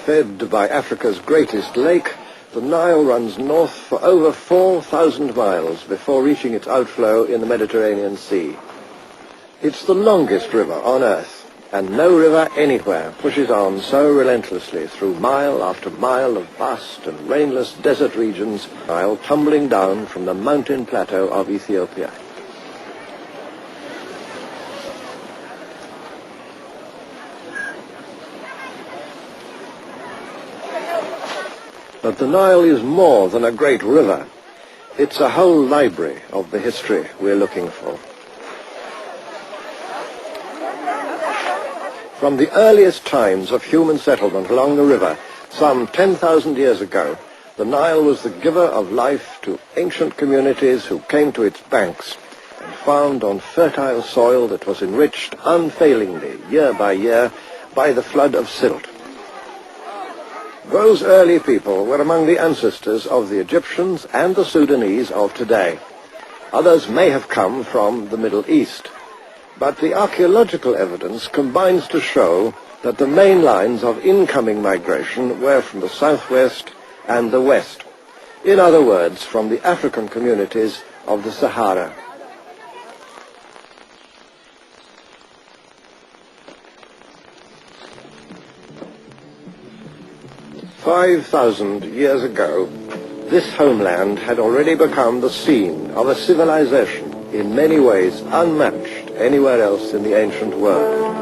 Fed by Africa's greatest lake, the Nile runs north for over 4,000 miles before reaching its outflow in the Mediterranean Sea. It's the longest river on Earth, and no river anywhere pushes on so relentlessly through mile after mile of vast and rainless desert regions, while tumbling down from the mountain plateau of Ethiopia. But the Nile is more than a great river. It's a whole library of the history we're looking for. From the earliest times of human settlement along the river, some 10,000 years ago, the Nile was the giver of life to ancient communities who came to its banks and found on fertile soil that was enriched unfailingly, year by year, by the flood of silt. Those early people were among the ancestors of the Egyptians and the Sudanese of today. Others may have come from the Middle East, but the archaeological evidence combines to show that the main lines of incoming migration were from the southwest and the west. In other words, from the African communities of the Sahara. 5,000 years ago, this homeland had already become the scene of a civilization in many ways unmatched anywhere else in the ancient world.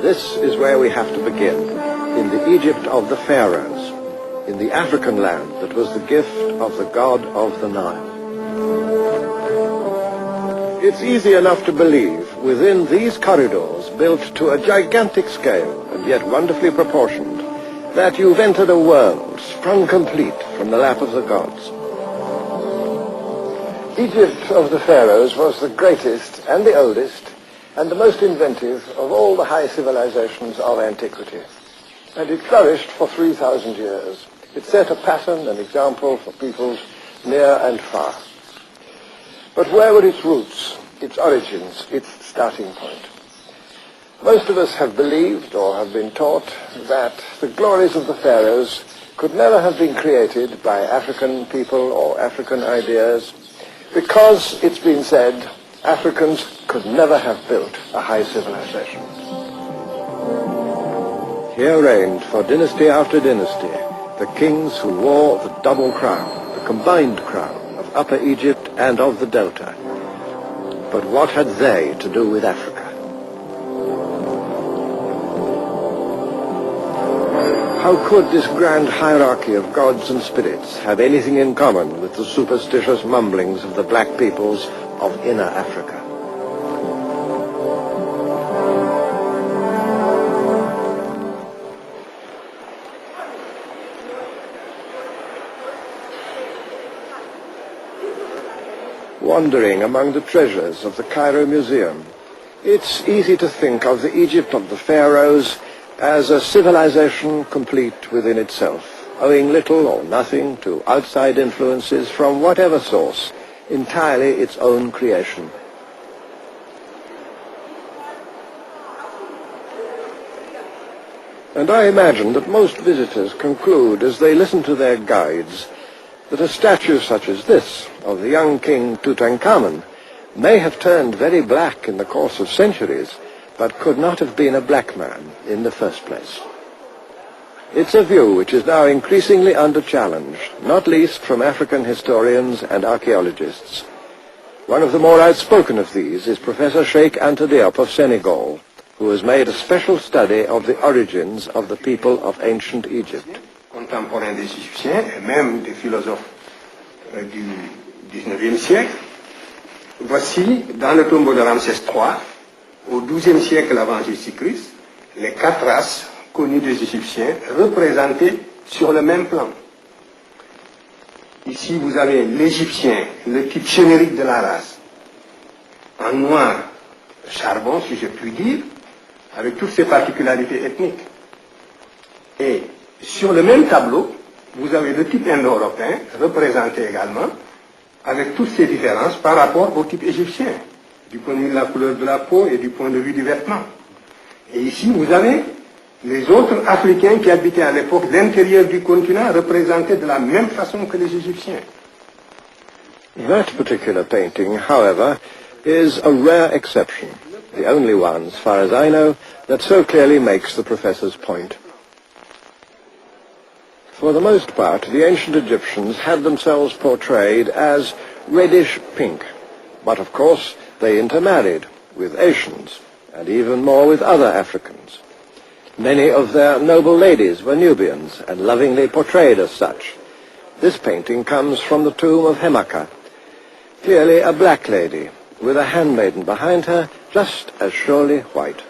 This is where we have to begin, in the Egypt of the pharaohs, in the African land that was the gift of the god of the Nile. It's easy enough to believe within these corridors built to a gigantic scale and yet wonderfully proportioned that you've entered a world sprung complete from the lap of the gods. Egypt of the pharaohs was the greatest and the oldest and the most inventive of all the high civilizations of antiquity. And it flourished for 3,000 years. It set a pattern and example for peoples near and far. But where were its roots, its origins, its starting point? Most of us have believed or have been taught that the glories of the pharaohs could never have been created by African people or African ideas because, it's been said, Africans could never have built a high civilization. Here reigned for dynasty after dynasty the kings who wore the double crown, the combined crown of Upper Egypt and of the Delta. But what had they to do with Africa? How could this grand hierarchy of gods and spirits have anything in common with the superstitious mumblings of the black peoples of inner Africa? Wandering among the treasures of the Cairo Museum, it's easy to think of the Egypt of the pharaohs as a civilization complete within itself, owing little or nothing to outside influences from whatever source, entirely its own creation. And I imagine that most visitors conclude as they listen to their guides that a statue such as this of the young king Tutankhamun may have turned very black in the course of centuries, but could not have been a black man in the first place. It's a view which is now increasingly under challenge, not least from African historians and archaeologists. One of the more outspoken of these is Professor Cheikh Anta Diop of Senegal, who has made a special study of the origins of the people of ancient Egypt. Contemporains des Égyptiens et même des philosophes du XIXe siècle. Voici, dans le tombeau de Ramsès III, au XIIe siècle avant Jésus-Christ, les 4 races connues des Égyptiens représentées sur le même plan. Ici, vous avez l'Égyptien, le type générique de la race, en noir charbon, si je puis dire, avec toutes ses particularités ethniques. Et sur le même tableau, vous avez le type indo-européen, représenté également, avec toutes ses différences par rapport au type égyptien, du point de vue de la couleur de la peau et du point de vue du vêtement. Et ici, vous avez les autres Africains qui habitaient à l'époque l'intérieur du continent représentés de la même façon que les Égyptiens. That particular painting, however, is a rare exception, the only one, as far as I know, that so clearly makes the professor's point. For the most part, the ancient Egyptians had themselves portrayed as reddish pink, but of course they intermarried with Asians, and even more with other Africans. Many of their noble ladies were Nubians, and lovingly portrayed as such. This painting comes from the tomb of Hemaka, clearly a black lady, with a handmaiden behind her, just as surely white.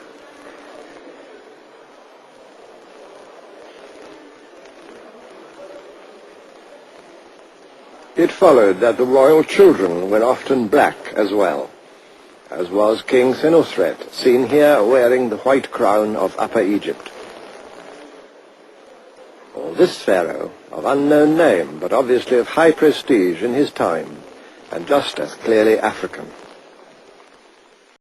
It followed that the royal children were often black as well, as was King Senusret, seen here wearing the white crown of Upper Egypt. Or this pharaoh, of unknown name, but obviously of high prestige in his time, and just as clearly African.